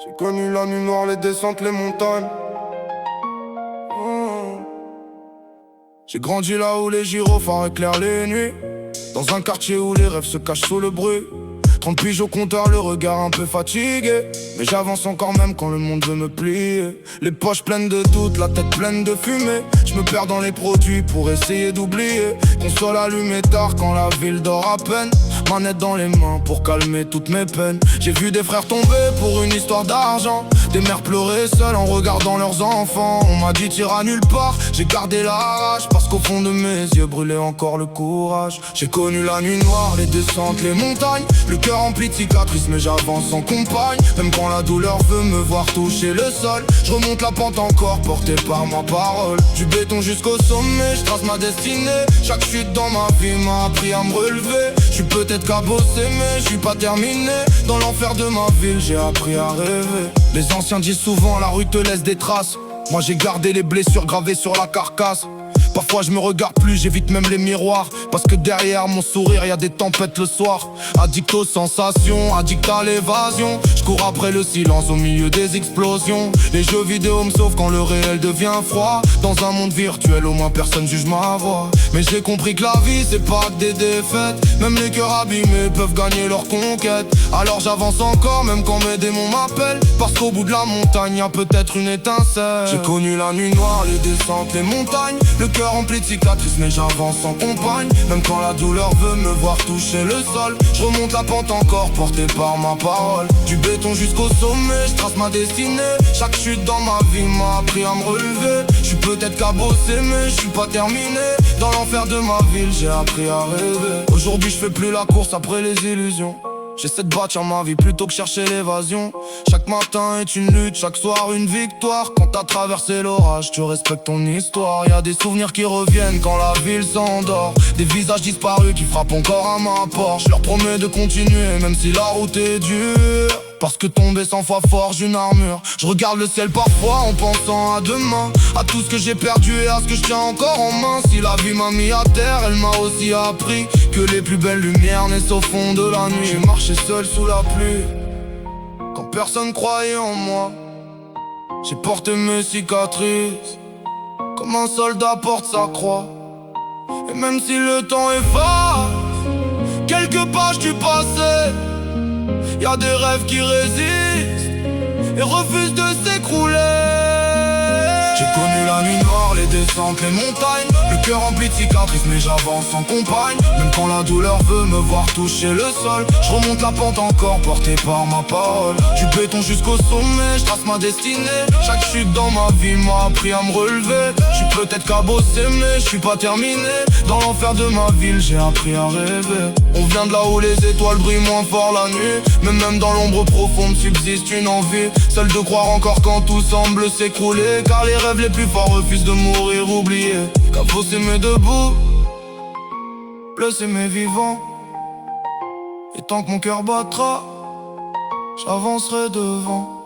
J'ai connu la nuit noire, les descentes, les montagnes. J'ai grandi là où les gyrophares éclairent les nuits, dans un quartier où les rêves se cachent sous le bruit. 30 piges au compteur, le regard un peu fatigué, mais j'avance encore même quand le monde veut me plier. Les poches pleines de doutes, la tête pleine de fumée. Je me perds dans les produits pour essayer d'oublier. Console allumée tard quand la ville dort à peine. Manette dans les mains pour calmer toutes mes peines. J'ai vu des frères tomber pour une histoire d'argent, des mères pleurer seules en regardant leurs enfants. On m'a dit t'iras nulle part, j'ai gardé la rage, parce qu'au fond de mes yeux brûlait encore le courage. J'ai connu la nuit noire, les descentes, les montagnes. Le cœur rempli de cicatrices mais j'avance en compagne. Même quand la douleur veut me voir toucher le sol, je remonte la pente encore porté par ma parole. Du béton jusqu'au sommet, je trace ma destinée. Chaque chute dans ma vie m'a appris à me relever. Je suis peut-être cabossé mais je suis pas terminé. Dans l'enfer de ma ville j'ai appris à rêver. Les anciens disent souvent la rue te laisse des traces. Moi j'ai gardé les blessures gravées sur la carcasse. Parfois je me regarde plus, j'évite même les miroirs, parce que derrière mon sourire y'a des tempêtes le soir. Addict aux sensations, addict à l'évasion. Je cours après le silence au milieu des explosions. Les jeux vidéo me sauvent quand le réel devient froid. Dans un monde virtuel au moins personne juge ma voix. Mais j'ai compris que la vie c'est pas que des défaites. Même les cœurs abîmés peuvent gagner leur conquête. Alors j'avance encore même quand mes démons m'appellent, parce qu'au bout de la montagne y'a peut-être une étincelle. J'ai connu la nuit noire, les descentes, les montagnes. Le cœur rempli de cicatrices mais j'avance en compagne. Même quand la douleur veut me voir toucher le sol, je remonte la pente encore porté par ma parole. Du béton jusqu'au sommet, je trace ma destinée. Chaque chute dans ma vie m'a appris à me relever. Je suis peut-être cabossé mais je suis pas terminé. Dans l'enfer de ma ville j'ai appris à rêver. Aujourd'hui je fais plus la course après les illusions. J'essaie de bâtir ma vie plutôt que chercher l'évasion. Chaque matin est une lutte, chaque soir une victoire. Quand t'as traversé l'orage, tu respectes ton histoire. Y'a des souvenirs qui reviennent quand la ville s'endort. Des visages disparus qui frappent encore à ma porte. Je leur promets de continuer même si la route est dure, parce que tomber 100 fois forge une armure. Je regarde le ciel parfois en pensant à demain, à tout ce que j'ai perdu et à ce que je tiens encore en main. Si la vie m'a mis à terre, elle m'a aussi appris que les plus belles lumières naissent au fond de la nuit. J'ai marché seul sous la pluie, quand personne croyait en moi. J'ai porté mes cicatrices, comme un soldat porte sa croix. Et même si le temps efface quelques pages du passé, y'a des rêves qui résistent et refusent de s'écrouler. J'ai connu la nuit noire, les descentes, les montagnes. Le cœur rempli de cicatrices mais j'avance en compagne. Même quand la douleur veut me voir toucher le sol, je remonte la pente encore porté par ma parole. Du béton jusqu'au sommet, je trace ma destinée. Chaque chute dans ma vie m'a appris à me relever. Je suis peut-être cabossé mais je suis pas terminé. Dans l'enfer de ma ville j'ai appris à rêver. On vient de là où les étoiles brillent moins fort la nuit, mais même dans l'ombre profonde subsiste une envie, celle de croire encore quand tout semble s'écrouler. Car les rêves les plus forts refusent de mourir oubliés. Cabossé mais debout, blessé mais vivant. Et tant que mon cœur battra, j'avancerai devant.